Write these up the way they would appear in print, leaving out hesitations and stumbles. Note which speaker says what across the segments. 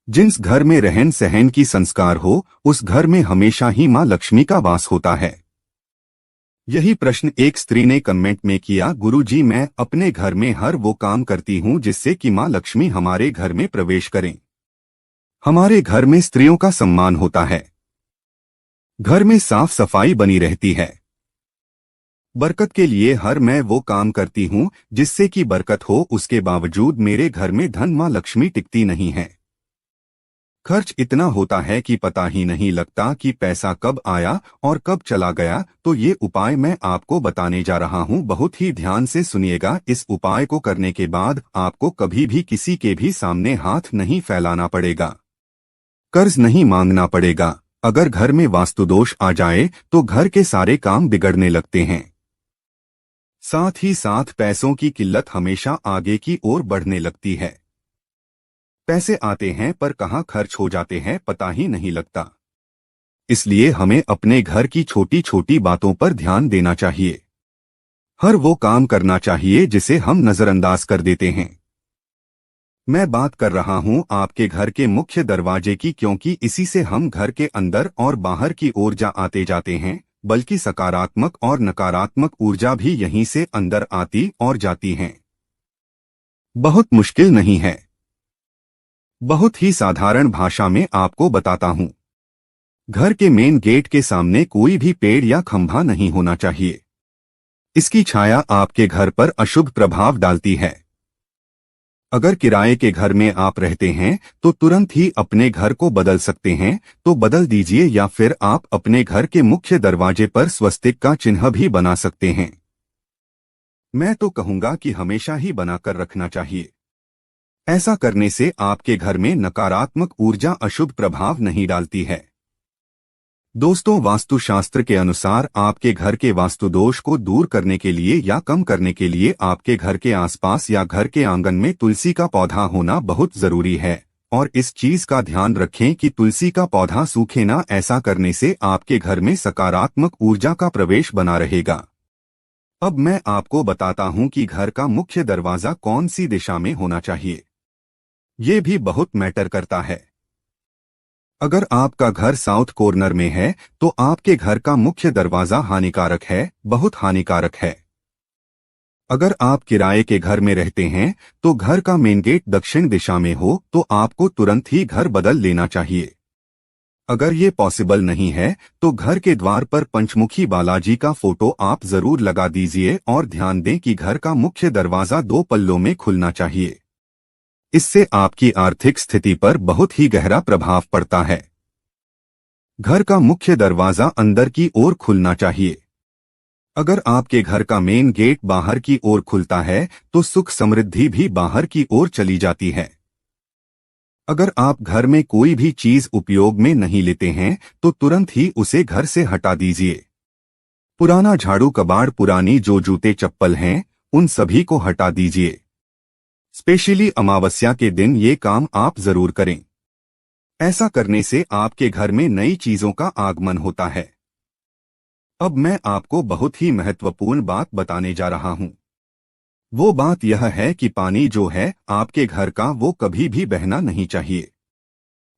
Speaker 1: जिस घर में रहन सहन की संस्कार हो, उस घर में हमेशा ही माँ लक्ष्मी का वास होता है। यही प्रश्न एक स्त्री ने कमेंट में किया। गुरुजी, मैं अपने घर में हर वो काम करती हूँ जिससे कि माँ लक्ष्मी हमारे घर में प्रवेश करें। हमारे घर में स्त्रियों का सम्मान होता है। घर में साफ सफाई बनी रहती है। बरकत के लिए हर मैं वो काम करती हूँ जिससे कि बरकत हो। उसके बावजूद मेरे घर में धन माँ लक्ष्मी टिकती नहीं है। खर्च इतना होता है कि पता ही नहीं लगता कि पैसा कब आया और कब चला गया। तो ये उपाय मैं आपको बताने जा रहा हूँ, बहुत ही ध्यान से सुनिएगा। इस उपाय को करने के बाद आपको कभी भी किसी के भी सामने हाथ नहीं फैलाना पड़ेगा, कर्ज नहीं मांगना पड़ेगा। अगर घर में वास्तु दोष आ जाए तो घर के सारे काम बिगड़ने लगते हैं। साथ ही साथ पैसों की किल्लत हमेशा आगे की ओर बढ़ने लगती है। पैसे आते हैं पर कहाँ खर्च हो जाते हैं पता ही नहीं लगता। इसलिए हमें अपने घर की छोटी छोटी बातों पर ध्यान देना चाहिए। हर वो काम करना चाहिए जिसे हम नजरअंदाज कर देते हैं। मैं बात कर रहा हूं आपके घर के मुख्य दरवाजे की, क्योंकि इसी से हम घर के अंदर और बाहर की ओर आते जाते हैं। बल्कि सकारात्मक और नकारात्मक ऊर्जा भी यहीं से अंदर आती और जाती हैं। बहुत मुश्किल नहीं है। बहुत ही साधारण भाषा में आपको बताता हूं। घर के मेन गेट के सामने कोई भी पेड़ या खंभा नहीं होना चाहिए। इसकी छाया आपके घर पर अशुभ प्रभाव डालती है। अगर किराए के घर में आप रहते हैं तो तुरंत ही अपने घर को बदल सकते हैं, तो बदल दीजिए। या फिर आप अपने घर के मुख्य दरवाजे पर स्वस्तिक का चिन्ह भी बना सकते हैं। मैं तो कहूंगा कि हमेशा ही बनाकर रखना चाहिए। ऐसा करने से आपके घर में नकारात्मक ऊर्जा अशुभ प्रभाव नहीं डालती है। दोस्तों, वास्तुशास्त्र के अनुसार आपके घर के वास्तु दोष को दूर करने के लिए या कम करने के लिए आपके घर के आसपास या घर के आंगन में तुलसी का पौधा होना बहुत जरूरी है। और इस चीज का ध्यान रखें कि तुलसी का पौधा सूखे ना। ऐसा करने से आपके घर में सकारात्मक ऊर्जा का प्रवेश बना रहेगा। अब मैं आपको बताता हूं कि घर का मुख्य दरवाजा कौन सी दिशा में होना चाहिए। ये भी बहुत मैटर करता है। अगर आपका घर साउथ कॉर्नर में है तो आपके घर का मुख्य दरवाजा हानिकारक है, बहुत हानिकारक है। अगर आप किराए के घर में रहते हैं तो घर का मेन गेट दक्षिण दिशा में हो तो आपको तुरंत ही घर बदल लेना चाहिए। अगर ये पॉसिबल नहीं है तो घर के द्वार पर पंचमुखी बालाजी का फोटो आप जरूर लगा दीजिए और ध्यान दें कि घर का मुख्य दरवाजा 2 पल्लों में खुलना चाहिए। इससे आपकी आर्थिक स्थिति पर बहुत ही गहरा प्रभाव पड़ता है। घर का मुख्य दरवाजा अंदर की ओर खुलना चाहिए। अगर आपके घर का मेन गेट बाहर की ओर खुलता है तो सुख समृद्धि भी बाहर की ओर चली जाती है। अगर आप घर में कोई भी चीज उपयोग में नहीं लेते हैं तो तुरंत ही उसे घर से हटा दीजिए। पुराना झाड़ू कबाड़, पुरानी जो जूते चप्पल हैं, उन सभी को हटा दीजिए। स्पेशली अमावस्या के दिन ये काम आप जरूर करें। ऐसा करने से आपके घर में नई चीजों का आगमन होता है। अब मैं आपको बहुत ही महत्वपूर्ण बात बताने जा रहा हूं। वो बात यह है कि पानी जो है आपके घर का, वो कभी भी बहना नहीं चाहिए।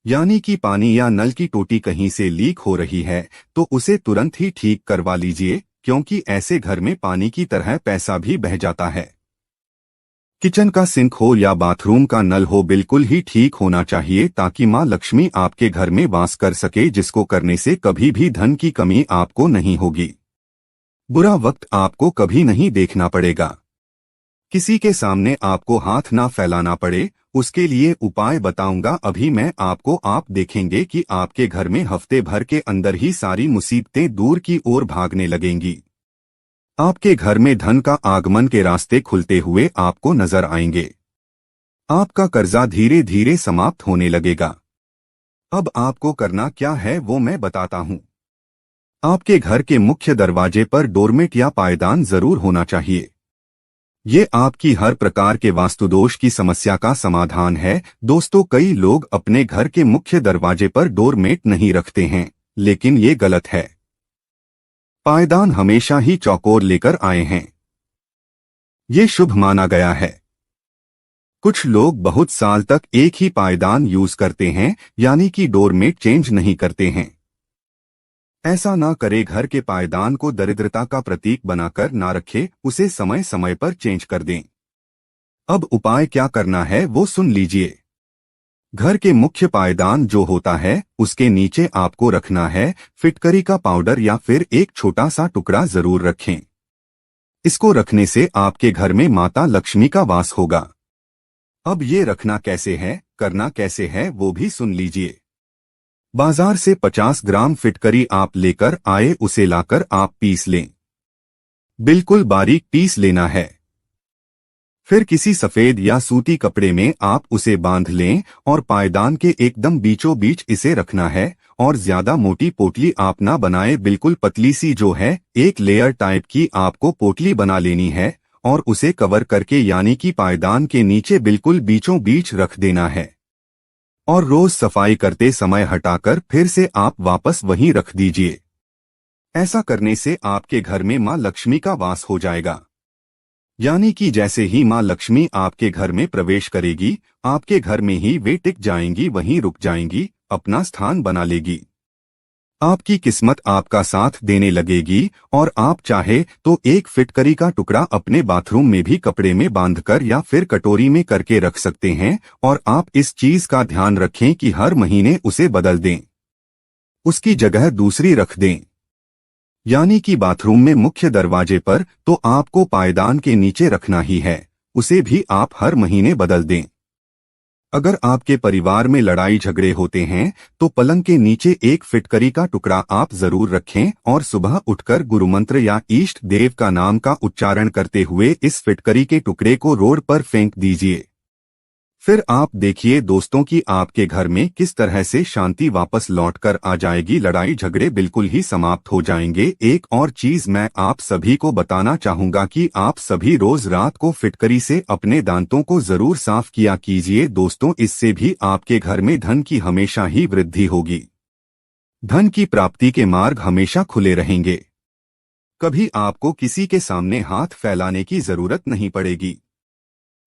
Speaker 1: यानी कि पानी या नल की टोटी कहीं से लीक हो रही है तो उसे तुरंत ही ठीक करवा लीजिए, क्योंकि ऐसे घर में पानी की तरह पैसा भी बह जाता है। किचन का सिंक हो या बाथरूम का नल हो, बिल्कुल ही ठीक होना चाहिए ताकि माँ लक्ष्मी आपके घर में वास कर सके, जिसको करने से कभी भी धन की कमी आपको नहीं होगी। बुरा वक्त आपको कभी नहीं देखना पड़ेगा। किसी के सामने आपको हाथ ना फैलाना पड़े, उसके लिए उपाय बताऊंगा अभी मैं आपको। आप देखेंगे कि आपके घर में हफ्ते भर के अंदर ही सारी मुसीबतें दूर की ओर भागने लगेंगी। आपके घर में धन का आगमन के रास्ते खुलते हुए आपको नजर आएंगे। आपका कर्जा धीरे धीरे समाप्त होने लगेगा। अब आपको करना क्या है वो मैं बताता हूं। आपके घर के मुख्य दरवाजे पर डोरमेट या पायदान जरूर होना चाहिए। ये आपकी हर प्रकार के वास्तुदोष की समस्या का समाधान है। दोस्तों, कई लोग अपने घर के मुख्य दरवाजे पर डोरमेट नहीं रखते हैं, लेकिन ये गलत है। पायदान हमेशा ही चौकोर लेकर आए हैं। ये शुभ माना गया है। कुछ लोग बहुत साल तक एक ही पायदान यूज करते हैं, यानी कि डोरमेट चेंज नहीं करते हैं। ऐसा ना करे, घर के पायदान को दरिद्रता का प्रतीक बनाकर ना रखे, उसे समय समय पर चेंज कर दें। अब उपाय क्या करना है वो सुन लीजिए। घर के मुख्य पायदान जो होता है उसके नीचे आपको रखना है फिटकरी का पाउडर या फिर एक छोटा सा टुकड़ा जरूर रखें। इसको रखने से आपके घर में माता लक्ष्मी का वास होगा। अब ये रखना कैसे है, करना कैसे है वो भी सुन लीजिए। बाजार से 50 ग्राम फिटकरी आप लेकर आए, उसे लाकर आप पीस लें। बिल्कुल बारीक पीस लेना है। फिर किसी सफेद या सूती कपड़े में आप उसे बांध लें और पायदान के एकदम बीचों बीच इसे रखना है। और ज्यादा मोटी पोटली आप ना बनाए, बिल्कुल पतली सी जो है एक लेयर टाइप की आपको पोटली बना लेनी है और उसे कवर करके यानी कि पायदान के नीचे बिल्कुल बीचों बीच रख देना है। और रोज सफाई करते समय हटाकर फिर से आप वापस वहीं रख दीजिए। ऐसा करने से आपके घर में मां लक्ष्मी का वास हो जाएगा। यानी कि जैसे ही मां लक्ष्मी आपके घर में प्रवेश करेगी, आपके घर में ही वे टिक जाएंगी, वहीं रुक जाएंगी, अपना स्थान बना लेगी। आपकी किस्मत आपका साथ देने लगेगी। और आप चाहे तो एक फिटकरी का टुकड़ा अपने बाथरूम में भी कपड़े में बांधकर या फिर कटोरी में करके रख सकते हैं। और आप इस चीज का ध्यान रखें कि हर महीने उसे बदल दें, उसकी जगह दूसरी रख दें। यानी कि बाथरूम में मुख्य दरवाजे पर तो आपको पायदान के नीचे रखना ही है, उसे भी आप हर महीने बदल दें। अगर आपके परिवार में लड़ाई झगड़े होते हैं तो पलंग के नीचे एक फिटकरी का टुकड़ा आप जरूर रखें और सुबह उठकर गुरुमंत्र या इष्ट देव का नाम का उच्चारण करते हुए इस फिटकरी के टुकड़े को रोड पर फेंक दीजिए। फिर आप देखिए दोस्तों कि आपके घर में किस तरह से शांति वापस लौटकर आ जाएगी, लड़ाई झगड़े बिल्कुल ही समाप्त हो जाएंगे। एक और चीज मैं आप सभी को बताना चाहूंगा कि आप सभी रोज रात को फिटकरी से अपने दांतों को जरूर साफ किया कीजिए दोस्तों, इससे भी आपके घर में धन की हमेशा ही वृद्धि होगी। धन की प्राप्ति के मार्ग हमेशा खुले रहेंगे। कभी आपको किसी के सामने हाथ फैलाने की जरूरत नहीं पड़ेगी।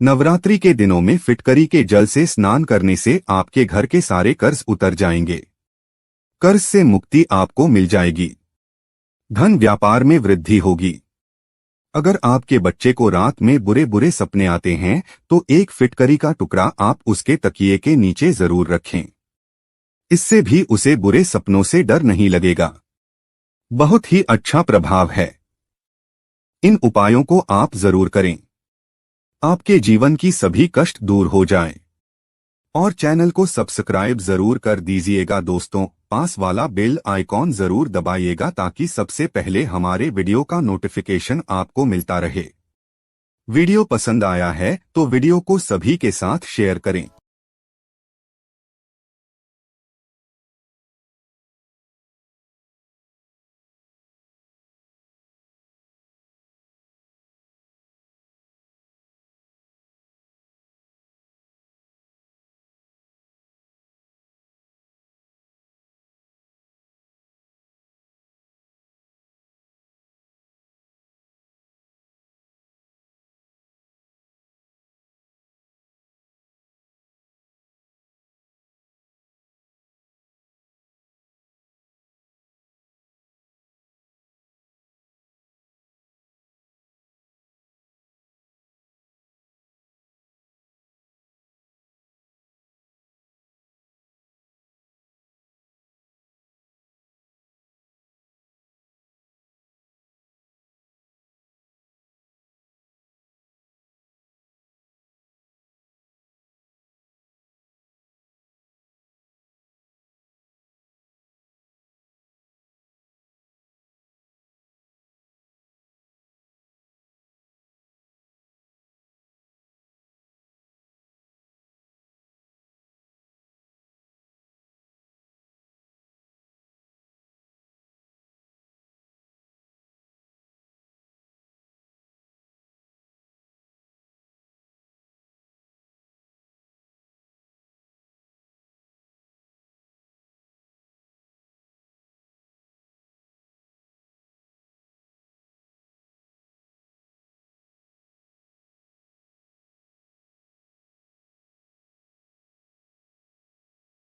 Speaker 1: नवरात्रि के दिनों में फिटकरी के जल से स्नान करने से आपके घर के सारे कर्ज उतर जाएंगे। कर्ज से मुक्ति आपको मिल जाएगी। धन व्यापार में वृद्धि होगी। अगर आपके बच्चे को रात में बुरे बुरे सपने आते हैं तो एक फिटकरी का टुकड़ा आप उसके तकिए के नीचे जरूर रखें। इससे भी उसे बुरे सपनों से डर नहीं लगेगा। बहुत ही अच्छा प्रभाव है। इन उपायों को आप जरूर करें, आपके जीवन की सभी कष्ट दूर हो जाएं। और चैनल को सब्सक्राइब जरूर कर दीजिएगा दोस्तों, पास वाला बेल आइकॉन जरूर दबाइएगा ताकि सबसे पहले हमारे वीडियो का नोटिफिकेशन आपको मिलता रहे। वीडियो पसंद आया है तो वीडियो को सभी के साथ शेयर करें।